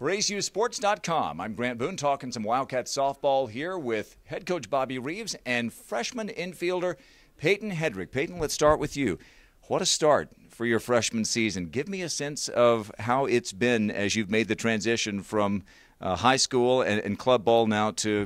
For ACUsports.com, I'm Grant Boone talking some Wildcats softball here with head coach Bobby Reeves and freshman infielder Peyton Hedrick. Peyton, let's start with you. What a start for your freshman season. Give me a sense of how it's been as you've made the transition from high school and club ball now to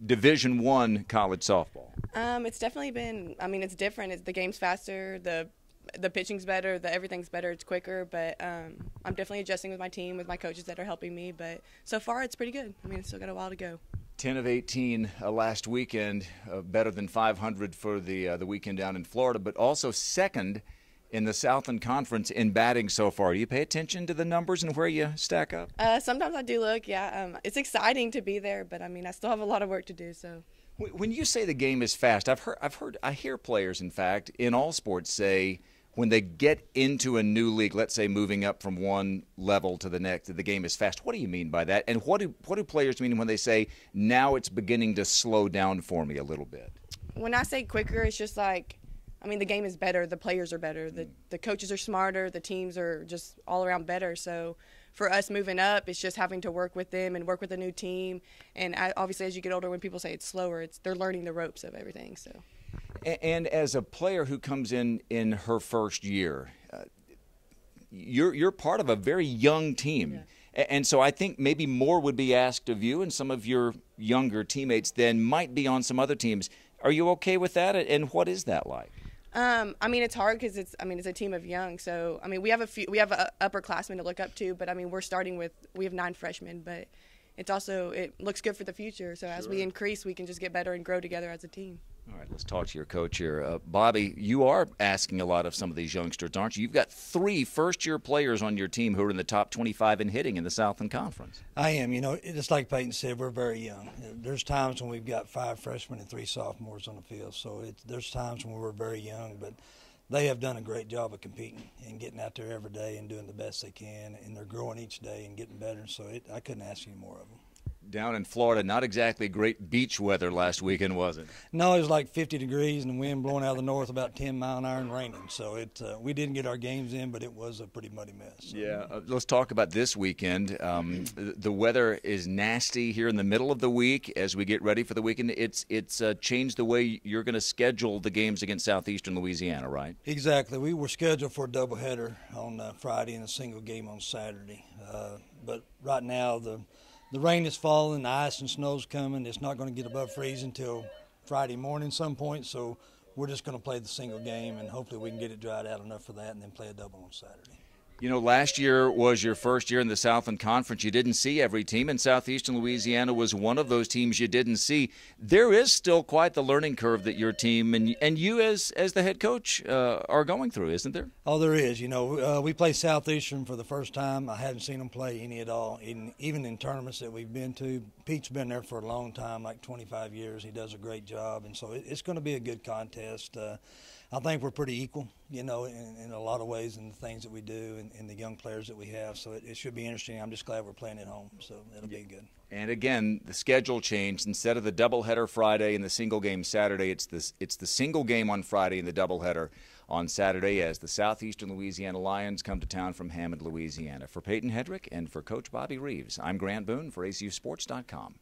Division I college softball. It's definitely been, it's different. The game's faster, the pitching's better, everything's better, it's quicker, but I'm definitely adjusting with my team, with my coaches that are helping me, but so far it's pretty good. It's still got a while to go. 10 of 18 last weekend, better than 500 for the weekend down in Florida, but also second in the Southern Conference in batting so far. Do you pay attention to the numbers and where you stack up? Sometimes I do look, yeah. It's exciting to be there, but I still have a lot of work to do. So when you say the game is fast, I hear players, in fact, in all sports say when they get into a new league, let's say moving up from one level to the next, the game is fast. What do you mean by that? And what do players mean when they say now it's beginning to slow down for me a little bit? When I say quicker, it's just like, the game is better, the players are better, the coaches are smarter, the teams are just all around better. So for us moving up, it's just having to work with them and work with a new team. And obviously as you get older, when people say it's slower, they're learning the ropes of everything. So. And as a player who comes in her first year, you're part of a very young team. Yeah. And so I think maybe more would be asked of you and some of your younger teammates than might be on some other teams. Are you okay with that? And what is that like? It's hard because it's a team of young. So, we have upperclassmen to look up to, but, we have 9 freshmen, but it looks good for the future. So as we increase, we can just get better and grow together as a team. All right, let's talk to your coach here. Bobby, you are asking a lot of some of these youngsters, aren't you? You've got 3 first-year players on your team who are in the top 25 in hitting in the Southern Conference. I am. Just like Peyton said, we're very young. There's times when we've got 5 freshmen and 3 sophomores on the field, so there's times when we're very young, but they have done a great job of competing and getting out there every day and doing the best they can, and they're growing each day and getting better, so I couldn't ask any more of them. Down in Florida, not exactly great beach weather last weekend, was it? No, it was like 50 degrees and the wind blowing out of the north about 10 mile an hour and raining. So we didn't get our games in, but it was a pretty muddy mess. So. Yeah, let's talk about this weekend. The weather is nasty here in the middle of the week as we get ready for the weekend. It's changed the way you're going to schedule the games against Southeastern Louisiana, right? Exactly. We were scheduled for a doubleheader on Friday and a single game on Saturday. But right now the rain is falling, the ice and snow's coming. It's not going to get above freezing until Friday morning some point, so we're just going to play the single game, and hopefully we can get it dried out enough for that and then play a double on Saturday. Last year was your first year in the Southern Conference. You didn't see every team, and Southeastern Louisiana was one of those teams you didn't see. There is still quite the learning curve that your team and you as the head coach are going through, isn't there? Oh, there is. We play Southeastern for the first time. I haven't seen them play any at all, even in tournaments that we've been to. Pete's been there for a long time, like 25 years. He does a great job, and so it's going to be a good contest. I think we're pretty equal, in a lot of ways in the things that we do and the young players that we have. So it should be interesting. I'm just glad we're playing at home, so it'll be good. And again, the schedule changed. Instead of the doubleheader Friday and the single game Saturday, it's the single game on Friday and the doubleheader on Saturday as the Southeastern Louisiana Lions come to town from Hammond, Louisiana. For Peyton Hedrick and for Coach Bobby Reeves, I'm Grant Boone for ACUsports.com.